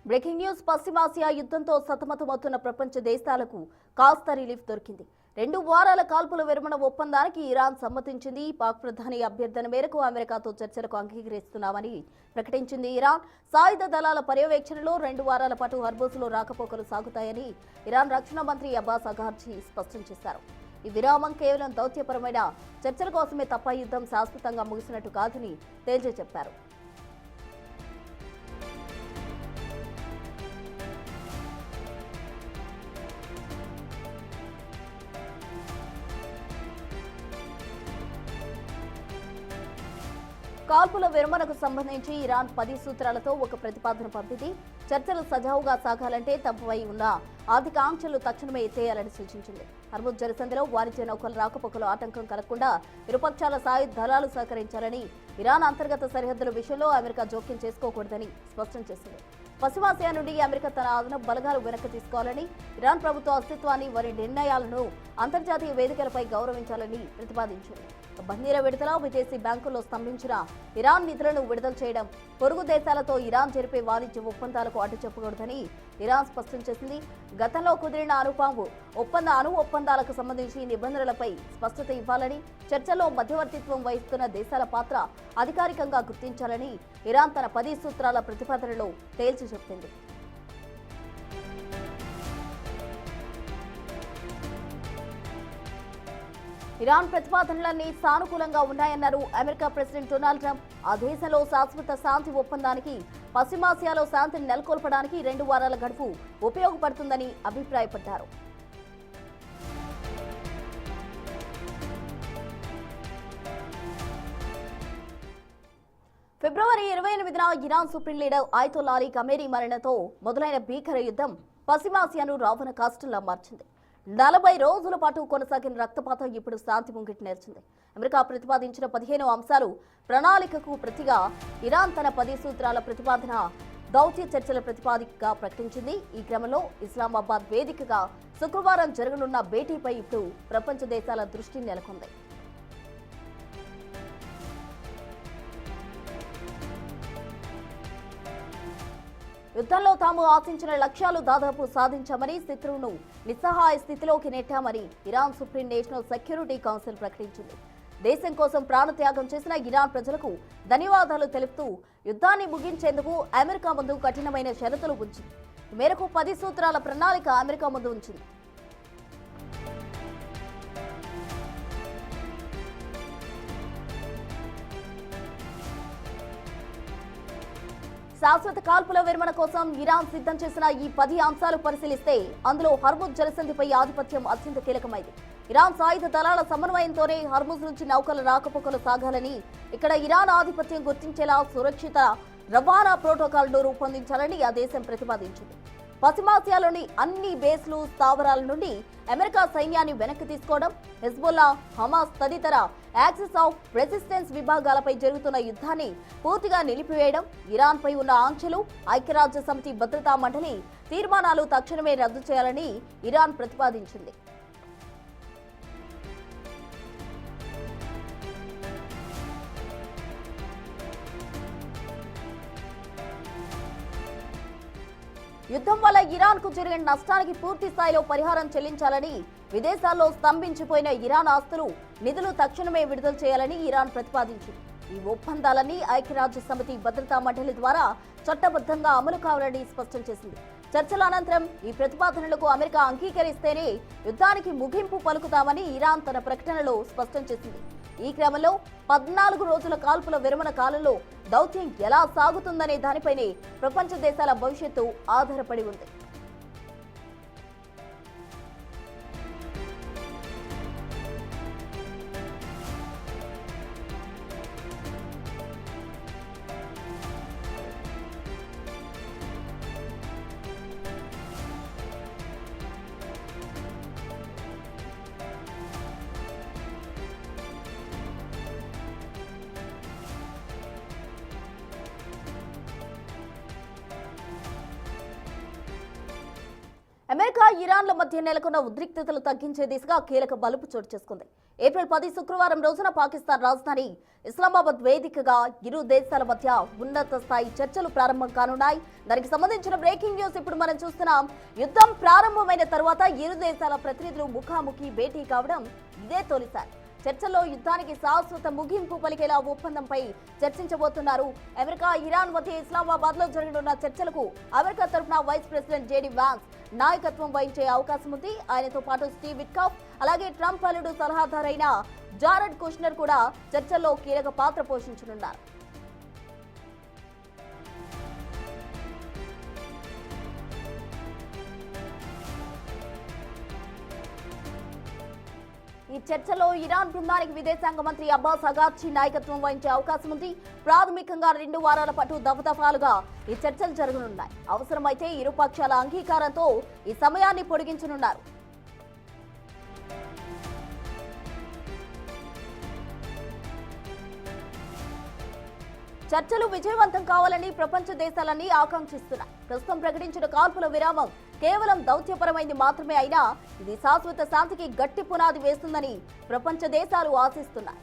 Breaking news. పశ్చిమాసియా యుద్ధంతో సతమతమవుతున్న ప్రపంచ దేశాలకు కాస్త రిలీఫ్ దొరికింది. 2 వారాల కాల్పుల విరమణ ఒప్పందానికి ఇరాన్ సమ్మతించింది. పాక్ ప్రధాని అభ్యర్థన మేరకు అమెరికాతో చర్చలకు అంగీకరిస్తున్నామని ప్రకటించింది. ఇరాన్ సాయుధ దళాల పర్యవేక్షణలో 2 వారాల పాటు హర్మోజ్లో రాకపోకలు సాగుతాయని ఇరాన్ రక్షణ మంత్రి అబ్బాస్ అఘార్జీ స్పష్టం చేశారు. ఈ విరామం కేవలం దౌత్యపరమైన చర్చల కోసమే తప్ప యుద్ధం శాశ్వతంగా ముగిసినట్టు కాదని తేల్చి చెప్పారు. కాల్పుల విరమణకు సంబంధించి ఇరాన్ 10 సూత్రాలతో ఒక ప్రతిపాదన పంపింది. చర్చలు సజావుగా సాగాలంటే తమపై ఉన్న ఆర్థిక ఆంక్షలు తక్షణమే ఎత్తేయాలని సూచించింది. హర్ముజ్ జలసంధిలో వాణిజ్య నౌకల రాకపోకలు ఆటంకం కలగకుండా ఇరుపక్షాల సాయుధ దళాలు సహకరించాలని, ఇరాన్ అంతర్గత సరిహద్దుల విషయంలో అమెరికా జోక్యం చేసుకోకూడదని స్పష్టం చేసింది. పశ్చిమాసియా నుండి అమెరికా తన అదనపు బలగాలు వెనక్కి తీసుకోవాలని, ఇరాన్ ప్రభుత్వ అస్తిత్వాన్ని వారి నిర్ణయాలను అంతర్జాతీయ వేదికలపై గౌరవించాలని ప్రతిపాదించింది. బందీల విడుదల, విదేశీ బ్యాంకుల్లో స్తంభించిన ఇరాన్ నిధులను విడుదల చేయడం, పొరుగు దేశాలతో ఇరాన్ జరిపే వాణిజ్య ఒప్పందాలకు అడ్డు చెప్పకూడదని ఇరాన్ స్పష్టం చేసింది. గతంలో కుదిరిన అణు ఒప్పందాలకు సంబంధించి నిబంధనలపై స్పష్టత ఇవ్వాలని, చర్చల్లో మధ్యవర్తిత్వం వహిస్తున్న దేశాల పాత్ర అధికారికంగా గుర్తించాలని ఇరాన్ తన 10 సూత్రాల ప్రతిపాదనలో తేల్చి చెప్పింది. ఇరాన్ ప్రతిపాదనలన్నీ సానుకూలంగా ఉన్నాయన్నారు అమెరికా ప్రెసిడెంట్ డొనాల్డ్ ట్రంప్. ఆ దేశంలో శాశ్వత శాంతి ఒప్పందానికి, పశ్చిమాసియాలో శాంతిని నెలకొల్పడానికి 2 వారాల గడువు ఉపయోగపడుతుందని అభిప్రాయపడ్డారు. ఫిబ్రవరి 28న Iran supreme leader Ayatollah Ali Khamenei మరణంతో మొదలైన భీకర యుద్ధం పశ్చిమాసియాను రావణ కాష్టంలా మార్చింది. 40 రోజుల పాటు కొనసాగిన రక్తపాతం ఇప్పుడు శాంతి ముంగిటి నేర్చింది. అమెరికా ప్రతిపాదించిన 15 అంశాలు ప్రణాళికకు ప్రతిగా ఇరాన్ తన 10 సూత్రాల ప్రతిపాదన దౌత్య చర్చల ప్రతిపాదికగా ప్రకటించింది. ఈ క్రమంలో ఇస్లామాబాద్ వేదికగా శుక్రవారం జరగనున్న భేటీపై ఇప్పుడు ప్రపంచ దేశాల దృష్టి నెలకొంది. యుద్ధంలో తాము ఆశించిన లక్ష్యాలు దాదాపు సాధించామని, శత్రువును నిస్సహాయ స్థితిలోకి నెట్టామని Iran supreme national security council ప్రకటించింది. దేశం కోసం ప్రాణత్యాగం చేసిన ఇరాన్ ప్రజలకు ధన్యవాదాలు తెలుపుతూ యుద్ధాన్ని ముగించేందుకు అమెరికా ముందు కఠినమైన షరతులు ఉంచింది. ఈ మేరకు 10 సూత్రాల ప్రణాళిక అమెరికా ముందు ఉంచింది. శాశ్వత కాల్పుల విరమణ కోసం ఇరాన్ సిద్ధం చేసిన ఈ 10 అంశాలు పరిశీలిస్తే అందులో హర్ముజ్ జలసంధిపై ఆధిపత్యం అత్యంత కీలకమైంది. ఇరాన్ సాయుధ దళాల సమన్వయంతోనే హర్ముజ్ నుంచి నౌకల రాకపోకలు సాగాలని, ఇక్కడ ఇరాన్ ఆధిపత్యం గుర్తించేలా సురక్షిత రవాణా ప్రోటోకాల్ను రూపొందించాలని ఆ దేశం ప్రతిపాదించింది. పశ్చిమాసియాలోని అన్ని బేస్లు, స్థావరాల నుండి అమెరికా సైన్యాన్ని వెనక్కి తీసుకోవడం, హెజ్బుల్లా, హమాస్ తదితర యాక్సిస్ ఆఫ్ రెసిస్టెన్స్ విభాగాలపై జరుగుతున్న యుద్ధాన్ని పూర్తిగా నిలిపివేయడం, ఇరాన్పై ఉన్న ఆంక్షలు, ఐక్యరాజ్య సమితి భద్రతా మండలి తీర్మానాలు తక్షణమే రద్దు చేయాలని ఇరాన్ ప్రతిపాదించింది. యుద్ధం వల్ల ఇరాన్కు జరిగిన నష్టానికి పూర్తి స్థాయిలో పరిహారం చెల్లించాలని, విదేశాల్లో స్తంభించిపోయిన ఇరాన్ ఆస్తులు, నిధులు తక్షణమే విడుదల చేయాలని ఇరాన్ ప్రతిపాదించింది. ఈ ఒప్పందాలన్నీ ఐక్యరాజ్య సమితి భద్రతా మండలి ద్వారా చట్టబద్ధంగా అమలు కావాలని స్పష్టం చేసింది. చర్చల అనంతరం ఈ ప్రతిపాదనలకు అమెరికా అంగీకరిస్తేనే యుద్ధానికి ముగింపు పలుకుతామని ఇరాన్ తన ప్రకటనలో స్పష్టం చేసింది. ఈ క్రమంలో 14 రోజుల కాల్పుల విరమణ కాలంలో దౌత్యం ఎలా సాగుతుందనే దానిపైనే ప్రపంచ దేశాల భవిష్యత్తు ఆధారపడి ఉంది. అమెరికా ఇరాన్ల మధ్య నెలకొన్న ఉద్రిక్తతలు తగ్గించే దిశగా కీలక మలుపు చోటు చేసుకుంది. ఏప్రిల్ 10 శుక్రవారం రోజున పాకిస్తాన్ రాజధాని ఇస్లామాబాద్ వేదికగా ఇరు దేశాల మధ్య ఉన్నత స్థాయి చర్చలు ప్రారంభం కానున్నాయి. దానికి సంబంధించిన బ్రేకింగ్ న్యూస్ ఇప్పుడు మనం చూస్తున్నాం. యుద్ధం ప్రారంభమైన తర్వాత ఇరు దేశాల ప్రతినిధులు ముఖాముఖి భేటీ కావడం ఇదే తొలిసారి. చర్చల్లో యుద్ధానికి శాశ్వత ముగింపు పలికేలా ఒప్పందంపై చర్చించబోతున్నారు. అమెరికా ఇరాన్ మధ్య ఇస్లామాబాద్ లో జరగనున్న చర్చలకు అమెరికా తరఫున వైస్ ప్రెసిడెంట్ జేడీ వాన్స్ నాయకత్వం వహించే అవకాశం ఉంది. ఆయనతో పాటు స్టీవ్ విట్కాఫ్, అలాగే ట్రంప్ అల్లుడు సలహాదారైన జారెడ్ కుష్నర్ కూడా చర్చల్లో కీలక పాత్ర పోషించనున్నారు. ఈ చర్చలో ఇరాన్ బృందానికి విదేశాంగ మంత్రి అబ్బాస్ అగార్చి నాయకత్వం వహించే అవకాశం ఉంది. ప్రాథమికంగా 2 వారాల పాటు దఫదఫాలుగా ఈ చర్చలు జరగనున్నాయి. అవసరమైతే ఇరు పక్షాల అంగీకారంతో ఈ సమయాన్ని పొడిగించనున్నారు. చర్చలు విజయవంతం కావాలని ప్రపంచ దేశాలన్నీ ఆకాంక్షిస్తున్నాయి. ప్రస్తుతం ప్రకటించిన కాల్పుల విరామం కేవలం దౌత్యపరమైంది మాత్రమే అయినా ఇది శాశ్వత శాంతికి గట్టి పునాది వేస్తుందని ప్రపంచ దేశాలు ఆశిస్తున్నాయి.